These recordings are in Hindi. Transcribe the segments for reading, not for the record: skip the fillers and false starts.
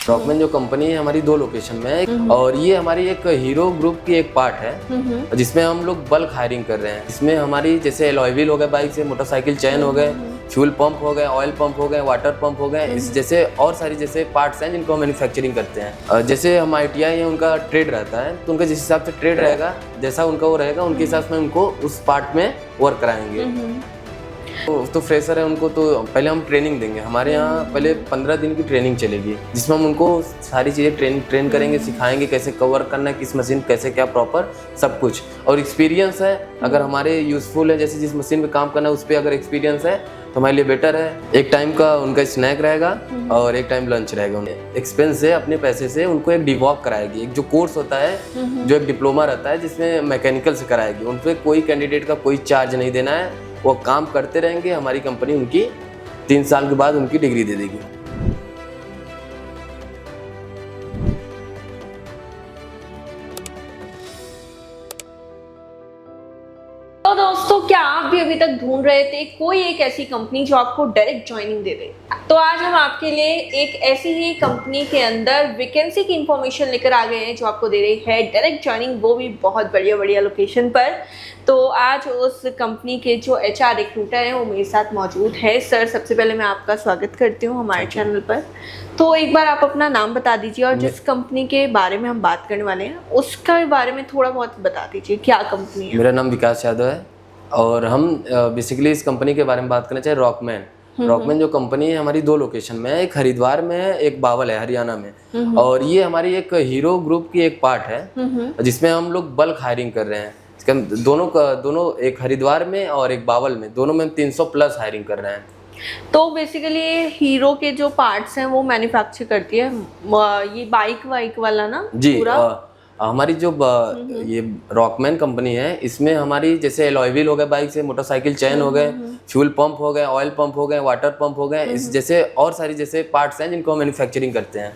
रॉकमैन जो कंपनी है हमारी 2 लोकेशन में है और ये हमारी एक हीरो ग्रुप की एक पार्ट है जिसमें हम लोग बल्क हायरिंग कर रहे हैं। इसमें हमारी जैसे अलॉय व्हील हो गए बाइक से, मोटरसाइकिल चैन हो गए, फ्यूल पंप हो गए, ऑयल पंप हो गए, वाटर पंप हो गए, इस जैसे और सारी जैसे पार्ट्स हैं जिनको हम मैन्युफैक्चरिंग करते हैं। जैसे हम ITI है उनका ट्रेड रहता है तो उनका जिस हिसाब से ट्रेड रहेगा, जैसा उनका वो रहेगा उनके हिसाब से उनको उस पार्ट में वर्क कराएंगे। तो फ्रेशर है उनको तो पहले हम ट्रेनिंग देंगे। हमारे यहाँ पहले 15 दिन की ट्रेनिंग चलेगी जिसमें हम उनको सारी चीज़ें ट्रेन करेंगे, सिखाएंगे कैसे कवर करना है, किस मशीन कैसे क्या प्रॉपर सब कुछ। और एक्सपीरियंस है अगर हमारे यूज़फुल है, जैसे जिस मशीन पे काम करना है उस पर अगर एक्सपीरियंस है तो हमारे लिए बेटर है। एक टाइम का उनका स्नैक रहेगा और एक टाइम लंच रहेगा। एक्सपेंस से अपने पैसे से उनको एक डिवॉक कराएगी। एक जो कोर्स होता है, जो एक डिप्लोमा रहता है जिसमें मैकेनिकल से कराएगी, उन पर कोई कैंडिडेट का कोई चार्ज नहीं देना है। वो काम करते रहेंगे, हमारी कंपनी उनकी 3 साल के बाद उनकी डिग्री दे देगी। तो दोस्तों, क्या आप भी अभी तक ढूंढ रहे थे कोई एक ऐसी कंपनी जो आपको डायरेक्ट ज्वाइनिंग दे दे? तो आज हम आपके लिए एक ऐसी ही कंपनी के अंदर वैकेंसी की इंफॉर्मेशन लेकर आ गए हैं जो आपको दे रही है डायरेक्ट ज्वाइनिंग, वो भी बहुत बढ़िया लोकेशन पर। तो आज उस कंपनी के जो HR रिक्रूटर हैं वो मेरे साथ मौजूद है। सर, सबसे पहले मैं आपका स्वागत करती हूँ हमारे चैनल पर। तो एक बार आप अपना नाम बता दीजिए और जिस कंपनी के बारे में हम बात करने वाले हैं उसका बारे में थोड़ा बहुत बता दीजिए, क्या कंपनी है? मेरा नाम विकास यादव है और हम बेसिकली इस कंपनी के बारे में बात करना चाहिए। रॉकमैन जो कंपनी है हमारी 2 लोकेशन में है, एक हरिद्वार में है, एक बावल है हरियाणा में। और ये हमारी एक हीरो ग्रुप की एक पार्ट है जिसमें हम लोग बल्क हायरिंग कर रहे हैं। दोनों एक हरिद्वार में और एक बावल में, दोनों में हम 300 प्लस हायरिंग कर रहे हैं। तो बेसिकली हीरो के जो पार्ट्स हैं वो मैन्युफैक्चर करती है, ये बाइक वाला ना जी पूरा? हमारी जो ये रॉकमैन कंपनी है इसमें हमारी जैसे अलॉय व्हील हो गए बाइक से, मोटरसाइकिल चैन हो गए, फ्यूल पंप हो गए, ऑयल पंप हो गए, वाटर पंप हो गए, इस जैसे और सारी जैसे पार्ट्स हैं जिनको हम मैन्युफैक्चरिंग करते हैं।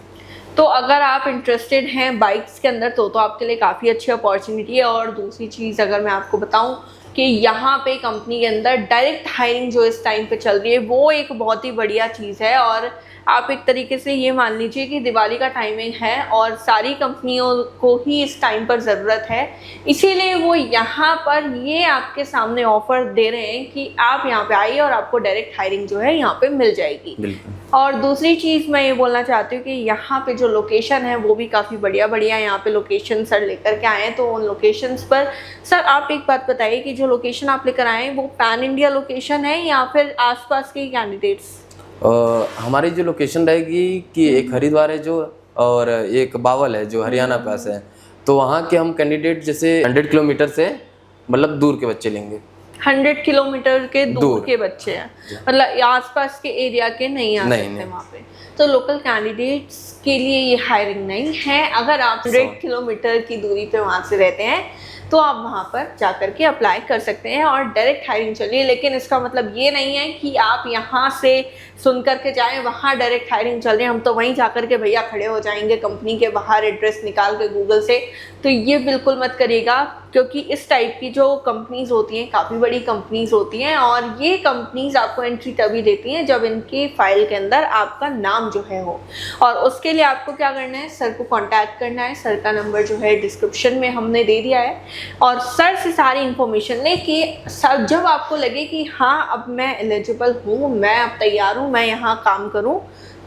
तो अगर आप इंटरेस्टेड हैं बाइक्स के अंदर तो आपके लिए काफ़ी अच्छी अपॉर्चुनिटी है। और दूसरी चीज़ अगर मैं आपको बताऊं कि यहाँ पे कंपनी के अंदर डायरेक्ट हायरिंग जो इस टाइम पे चल रही है वो एक बहुत ही बढ़िया चीज़ है। और आप एक तरीके से ये मान लीजिए कि दिवाली का टाइमिंग है और सारी कंपनियों को ही इस टाइम पर ज़रूरत है, इसीलिए वो यहाँ पर ये आपके सामने ऑफर दे रहे हैं कि आप यहाँ पे आइए और आपको डायरेक्ट हायरिंग जो है यहाँ पे मिल जाएगी। और दूसरी चीज़ मैं ये बोलना चाहती हूँ कि यहाँ पे जो लोकेशन है वो भी काफ़ी बढ़िया है। यहाँ पे लोकेशन सर लेकर के आए हैं, तो उन लोकेशंस पर सर आप एक बात बताइए कि जो लोकेशन आप लेकर आए हैं वो पैन इंडिया लोकेशन है या फिर आसपास के कैंडिडेट्स? हमारी जो लोकेशन रहेगी कि एक हरिद्वार है जो, और एक बावल है जो हरियाणा पास है, तो वहाँ के हम कैंडिडेट जैसे 100 किलोमीटर से मतलब दूर के बच्चे लेंगे। 100 किलोमीटर के दूर के बच्चे हैं, मतलब आसपास के एरिया के नहीं आ सकते वहाँ पे। तो लोकल कैंडिडेट्स के लिए ये हायरिंग नहीं है। अगर आप 100 किलोमीटर की दूरी पे वहाँ से रहते हैं तो आप वहाँ पर जाकर के अप्लाई कर सकते हैं और डायरेक्ट हायरिंग चलिए। लेकिन इसका मतलब ये नहीं है कि आप यहाँ से सुन कर के जाएँ वहाँ डायरेक्ट हायरिंग चल रही है, हम तो वहीं जाकर के भैया खड़े हो जाएंगे कंपनी के बाहर एड्रेस निकाल के गूगल से। तो ये बिल्कुल मत करिएगा, क्योंकि इस टाइप की जो कंपनीज़ होती हैं काफ़ी बड़ी कंपनीज़ होती हैं और ये कंपनीज़ आपको एंट्री तभी देती हैं जब इनकी फाइल के अंदर आपका नाम जो है हो। और उसके लिए आपको क्या करना है, सर को कांटेक्ट करना है। सर का नंबर जो है डिस्क्रिप्शन में हमने दे दिया है और सर से सारी इन्फॉर्मेशन लें कि सर जब आपको लगे कि हाँ अब मैं एलिजिबल हूँ, मैं अब तैयार हूँ, मैं यहाँ काम करूँ,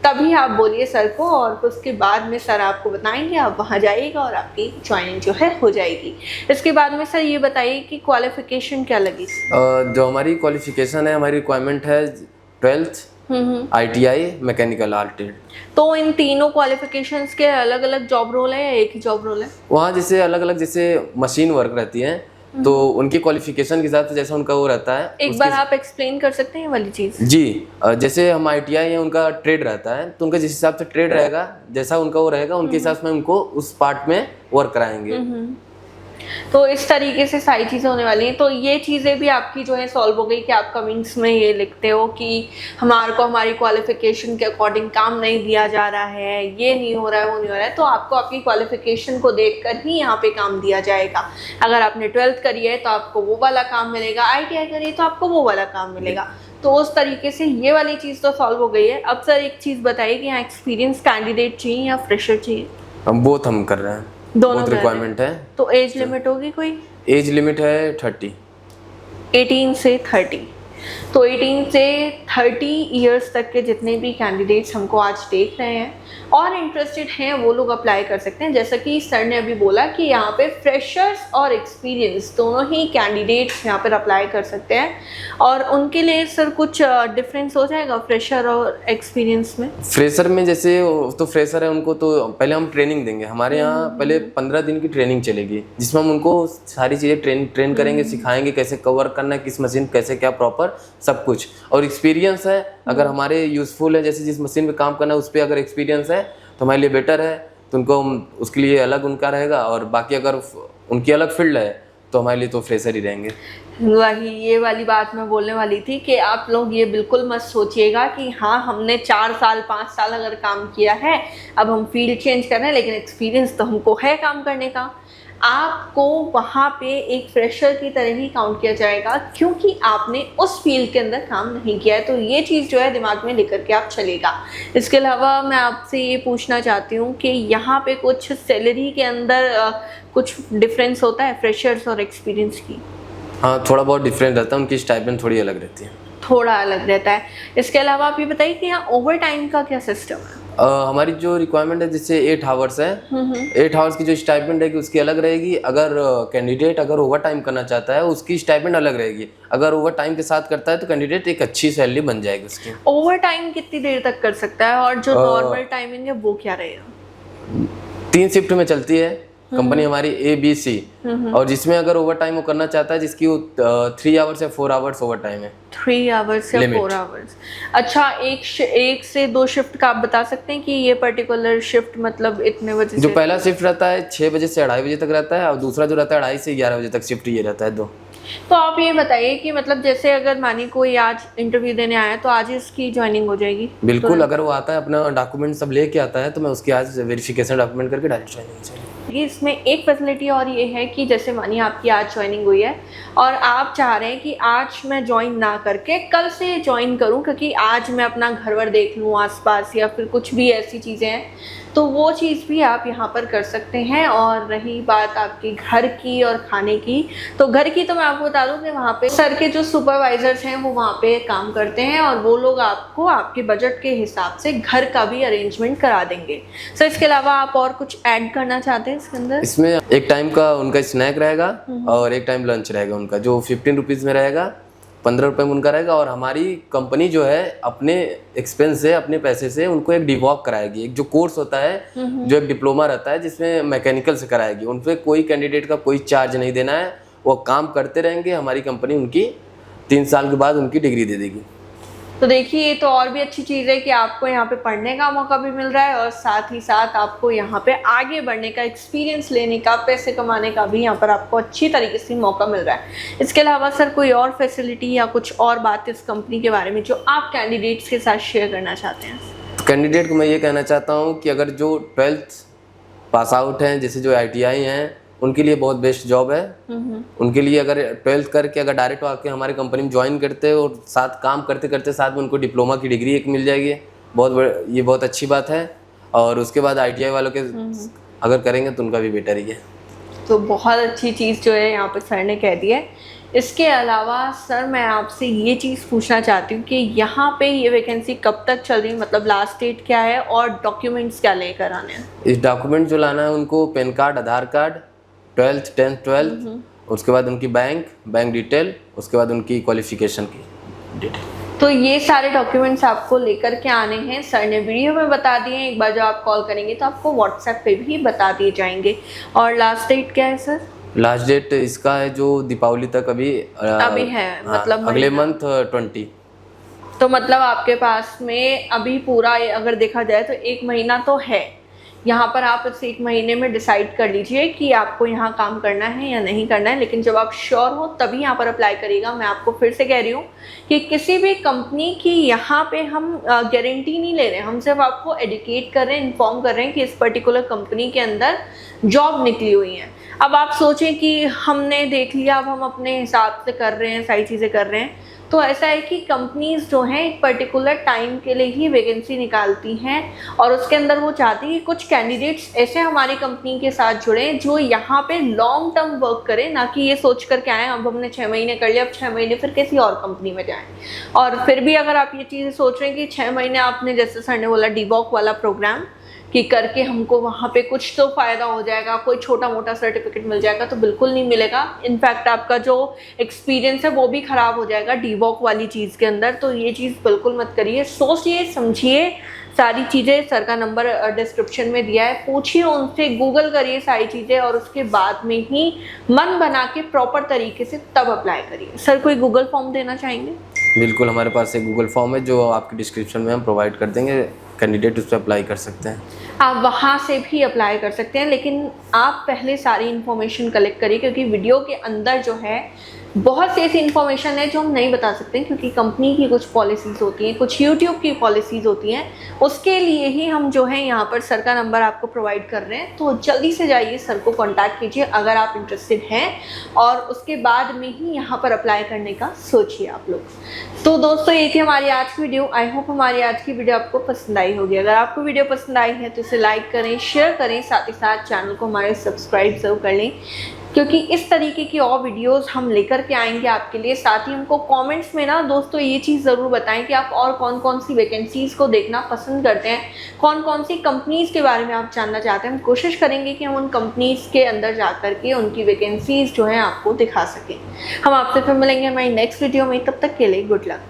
तभी आप बोलिए सर को और उसके बाद में सर आपको बताएंगे, आप वहाँ जाइएगा और आपकी ज्वाइनिंग जो है हो जाएगी। इसके बाद में सर ये बताइए कि क्वालिफिकेशन क्या लगी? जो हमारी क्वालिफिकेशन है, हमारी रिक्वायरमेंट है 12th ITI मैकेनिकल आर्टेड। तो इन तीनों क्वालिफिकेशंस के अलग अलग जॉब रोल है या एक ही जॉब रोल है? वहाँ जैसे अलग अलग जैसे मशीन वर्क रहती है तो उनकी क्वालिफिकेशन के हिसाब से जैसा उनका वो रहता है। एक बार आप एक्सप्लेन कर सकते हैं वाली चीज़? जी, जैसे हम ITI है उनका ट्रेड रहता है तो उनका जिस हिसाब से ट्रेड रहेगा, जैसा उनका वो रहेगा उनके हिसाब से उनको उस पार्ट में वर्क कराएंगे। तो इस तरीके से सारी चीज़ें होने वाली हैं। तो ये चीज़ें भी आपकी जो है सॉल्व हो गई कि आप कमेंट्स में ये लिखते हो कि हमारे को हमारी क्वालिफिकेशन के अकॉर्डिंग काम नहीं दिया जा रहा है, ये नहीं हो रहा है, वो नहीं हो रहा है। तो आपको आपकी क्वालिफिकेशन को देखकर ही यहाँ पे काम दिया जाएगा। अगर आपने 12th करी है तो आपको वो वाला काम मिलेगा, ITI करी है तो आपको वो वाला काम मिलेगा। तो उस तरीके से ये वाली चीज़ तो सॉल्व हो गई है। अब सर एक चीज़ बताइए कि यहाँ एक्सपीरियंस कैंडिडेट चाहिए या फ्रेशर चाहिए? हम बोथ हम कर रहे हैं, दोनों बोथ रिक्वायरमेंट है। तो एज लिमिट होगी कोई? एज लिमिट है 30। 18 से 30। तो 18 से 30 इयर्स तक के जितने भी कैंडिडेट्स हमको आज देख रहे हैं और इंटरेस्टेड हैं वो लोग अप्लाई कर सकते हैं। जैसा कि सर ने अभी बोला कि यहाँ पे फ्रेशर्स और एक्सपीरियंस दोनों ही कैंडिडेट्स यहाँ पर अप्लाई कर सकते हैं। और उनके लिए सर कुछ डिफरेंस हो जाएगा फ्रेशर और एक्सपीरियंस में? फ्रेशर में जैसे तो फ्रेशर है उनको तो पहले हम ट्रेनिंग देंगे। हमारे यहाँ पहले 15 दिन की ट्रेनिंग चलेगी जिसमें हम उनको सारी चीज़ें ट्रेन करेंगे, सिखाएंगे कैसे कवर करना है, किस मशीन कैसे क्या प्रॉपर सब कुछ। और एक्सपीरियंस है अगर हमारे यूज़फुल है, जैसे जिस मशीन पे काम करना है उस पर अगर एक्सपीरियंस है तो हमारे लिए बेटर है, तो उनको उसके लिए अलग उनका रहेगा। और बाकी अगर उनकी अलग फील्ड है तो हमारे लिए तो फ्रेशर ही रहेंगे। वही ये वाली बात मैं बोलने वाली थी कि आप लोग ये बिल्कुल मत सोचिएगा कि हाँ हमने 4 साल 5 साल अगर काम किया है अब हम फील्ड चेंज कर रहे हैं, लेकिन एक्सपीरियंस तो हमको है काम करने का। आपको वहाँ पे एक फ्रेशर की तरह ही काउंट किया जाएगा क्योंकि आपने उस फील्ड के अंदर काम नहीं किया है। तो ये चीज़ जो है दिमाग में लेकर के आप चलेगा। इसके अलावा मैं आपसे ये पूछना चाहती हूँ कि यहाँ पे कुछ सैलरी के अंदर कुछ डिफरेंस होता है फ्रेशर्स और एक्सपीरियंस की? हाँ, थोड़ा बहुत डिफरेंट रहता है, उनकी स्टाइपेंड थोड़ी अलग रहती है, थोड़ा अलग रहता है। इसके अलावा आप ये बताइए कि यहाँ ओवर टाइम का क्या सिस्टम है? हमारी जो रिक्वायरमेंट है जैसे 8 आवर्स है, 8 आवर्स की जो स्टाइपेंड है कि उसकी अलग रहेगी। अगर कैंडिडेट अगर ओवर टाइम करना चाहता है उसकी स्टाइपेंड अलग रहेगी। अगर ओवर टाइम के साथ करता है तो कैंडिडेट एक अच्छी सैलरी बन जाएगी उसकी। ओवर टाइम कितनी देर तक कर सकता है और जो नॉर्मल टाइमिंग है वो क्या रहेगा? 3 शिफ्ट में चलती है कंपनी हमारी ABC, और जिसमें अगर ओवर टाइम वो करना चाहता है जिसकी 3 आवर्स या 4 आवर्स ओवर टाइम है। 3 आवर्स या 4 आवर्स। अच्छा, एक से 2 शिफ्ट का आप बता सकते हैं कि ये पर्टिकुलर शिफ्ट मतलब इतने बजे जो पहला शिफ्ट रहता है 6 बजे से 2:30 बजे तक रहता है, और दूसरा जो रहता है 2:30 से 11 बजे तक शिफ्ट ये रहता है 2। तो आप ये बताइए कि मतलब जैसे अगर मानी कोई आज इंटरव्यू देने आया तो आज इसकी ज्वाइनिंग हो जाएगी? बिल्कुल, अगर वो आता है अपना डॉक्यूमेंट सब लेके आता है तो मैं उसकी आज वेरिफिकेशन डॉक्यूमेंट करके डायरेक्ट ज्वाइनिंग हो जाएगी। इसमें एक फैसिलिटी और ये है कि जैसे मानिए आपकी आज ज्वाइनिंग हुई है और आप चाह रहे हैं कि आज मैं ज्वाइन ना करके कल से ज्वाइन करूं क्योंकि आज मैं अपना घर वर देख लूं आसपास या फिर कुछ भी ऐसी चीज़ें हैं, तो वो चीज़ भी आप यहाँ पर कर सकते हैं। और रही बात आपकी घर की और खाने की, तो घर की तो मैं आपको बता दूँ कि वहाँ पे सर के जो सुपरवाइजर्स हैं वो वहाँ पे काम करते हैं और वो लोग आपको आपके बजट के हिसाब से घर का भी अरेंजमेंट करा देंगे। सर इसके अलावा आप और कुछ ऐड करना चाहते हैं इसके अंदर? इसमें एक टाइम का उनका स्नैक रहेगा और एक टाइम लंच रहेगा उनका, जो 15 रुपीज़ में रहेगा, 15 रुपये में उनका रहेगा। और हमारी कंपनी जो है अपने एक्सपेंस से अपने पैसे से उनको एक डिवॉक कराएगी। एक जो कोर्स होता है जो एक डिप्लोमा रहता है जिसमें मैकेनिकल से कराएगी, उन पर कोई कैंडिडेट का कोई चार्ज नहीं देना है, वो काम करते रहेंगे। हमारी कंपनी उनकी 3 साल के बाद उनकी डिग्री दे देगी। तो देखिए ये तो और भी अच्छी चीज़ है कि आपको यहाँ पे पढ़ने का मौका भी मिल रहा है और साथ ही साथ आपको यहाँ पे आगे बढ़ने का, एक्सपीरियंस लेने का, पैसे कमाने का भी यहाँ पर आपको अच्छी तरीके से मौका मिल रहा है। इसके अलावा सर कोई और फैसिलिटी या कुछ और बात इस कंपनी के बारे में जो आप कैंडिडेट्स के साथ शेयर करना चाहते हैं? तो कैंडिडेट को मैं ये कहना चाहता हूँ कि अगर जो 12th पास आउट हैं, जैसे जो ITI हैं, उनके लिए बहुत बेस्ट जॉब है। उनके लिए अगर 12th करके अगर डायरेक्ट आके हमारी कंपनी में ज्वाइन करते हैं और साथ काम करते करते साथ में उनको डिप्लोमा की डिग्री एक मिल जाएगी, ये बहुत अच्छी बात है। और उसके बाद ITI वालों के अगर करेंगे तो उनका भी बेटर ही है। तो बहुत अच्छी चीज़ जो है यहाँ पर सर ने कह दी है। इसके अलावा सर मैं आपसे ये चीज़ पूछना चाहती हूँ कि यहाँ पे ये वैकेंसी कब तक चल रही है, मतलब लास्ट डेट क्या है और डॉक्यूमेंट्स क्या लेकर आने हैं? इस डॉक्यूमेंट जो लाना है उनको पैन कार्ड, आधार कार्ड, 12th 10th 12th, उसके बाद उनकी बैंक डिटेल, उसके बाद उनकी क्वालिफिकेशन की डिटेल। तो ये सारे डॉक्यूमेंट्स आपको लेकर के आने हैं। सर ने वीडियो में बता दिए हैं, एक बार जब आप कॉल करेंगे तो आपको व्हाट्सएप पे भी बता दिए जाएंगे। और लास्ट डेट क्या है सर? लास्ट डेट इसका है जो दीपावली तक अभी है, मतलब अगले मंथ 20। तो मतलब आपके पास में अभी पूरा अगर देखा जाए तो 1 महीना तो है। यहाँ पर आप इस 1 महीने में डिसाइड कर लीजिए कि आपको यहाँ काम करना है या नहीं करना है, लेकिन जब आप श्योर हो तभी यहाँ पर अप्लाई करिएगा। मैं आपको फिर से कह रही हूँ कि किसी भी कंपनी की यहाँ पे हम गारंटी नहीं ले रहे हैं, हम सिर्फ आपको एडुकेट कर रहे हैं, इन्फॉर्म कर रहे हैं कि इस पर्टिकुलर कंपनी के अंदर जॉब निकली हुई है। अब आप सोचें कि हमने देख लिया, अब हम अपने हिसाब से कर रहे हैं, सारी चीज़ें कर रहे हैं, तो ऐसा है कि कंपनीज जो हैं एक पर्टिकुलर टाइम के लिए ही वैकेंसी निकालती हैं और उसके अंदर वो चाहती है कि कुछ कैंडिडेट्स ऐसे हमारी कंपनी के साथ जुड़ें जो यहाँ पे लॉन्ग टर्म वर्क करें, ना कि ये सोच कर के आए अब हमने 6 महीने कर लिया, अब 6 महीने फिर किसी और कंपनी में जाएं। और फिर भी अगर आप ये चीज़ें सोच रहे हैं कि 6 महीने आपने, जैसे सर ने बोला डीवॉक वाला प्रोग्राम कि करके हमको वहाँ पे कुछ तो फ़ायदा हो जाएगा, कोई छोटा मोटा सर्टिफिकेट मिल जाएगा, तो बिल्कुल नहीं मिलेगा। इनफैक्ट आपका जो एक्सपीरियंस है वो भी ख़राब हो जाएगा डीवॉक वाली चीज़ के अंदर। तो ये चीज़ बिल्कुल मत करिए, सोचिए समझिए सारी चीज़ें। सर का नंबर डिस्क्रिप्शन में दिया है, पूछिए उनसे, गूगल करिए सारी चीज़ें और उसके बाद में ही मन बना के प्रॉपर तरीके से तब अप्लाई करिए। सर कोई गूगल फॉर्म देना चाहेंगे? बिल्कुल, हमारे पास एक गूगल फॉर्म है जो आपके डिस्क्रिप्शन में हम प्रोवाइड कर देंगे, कैंडिडेट उस पर अप्लाई कर सकते हैं। आप वहाँ से भी अप्लाई कर सकते हैं, लेकिन आप पहले सारी इन्फॉर्मेशन कलेक्ट करिए, क्योंकि वीडियो के अंदर जो है बहुत सी ऐसी इन्फॉर्मेशन है जो हम नहीं बता सकते, क्योंकि कंपनी की कुछ पॉलिसीज़ होती हैं, कुछ यूट्यूब की पॉलिसीज़ होती हैं। उसके लिए ही हम जो है यहाँ पर सर का नंबर आपको प्रोवाइड कर रहे हैं। तो जल्दी से जाइए, सर को कॉन्टैक्ट कीजिए अगर आप इंटरेस्टेड हैं, और उसके बाद में ही यहाँ पर अप्लाई करने का सोचिए आप लोग। तो दोस्तों, ये थी हमारी आज की वीडियो। आई होप हमारी आज की वीडियो आपको पसंद आई होगी। अगर आपको वीडियो पसंद आई है तो इसे लाइक करें, शेयर करें, साथ ही साथ चैनल को हमारे सब्सक्राइब जरूर कर लें, क्योंकि इस तरीके की और वीडियोस हम लेकर के आएंगे आपके लिए। साथ ही हमको कमेंट्स में ना दोस्तों ये चीज़ ज़रूर बताएं कि आप और कौन कौन सी वैकेंसीज़ को देखना पसंद करते हैं, कौन कौन सी कंपनीज़ के बारे में आप जानना चाहते हैं। हम कोशिश करेंगे कि हम उन कंपनीज़ के अंदर जा कर के उनकी वैकेंसीज़ जो हैं आपको दिखा सकें। हम आपसे फिर मिलेंगे हमारी नेक्स्ट वीडियो में, तब तक के लिए गुड लक।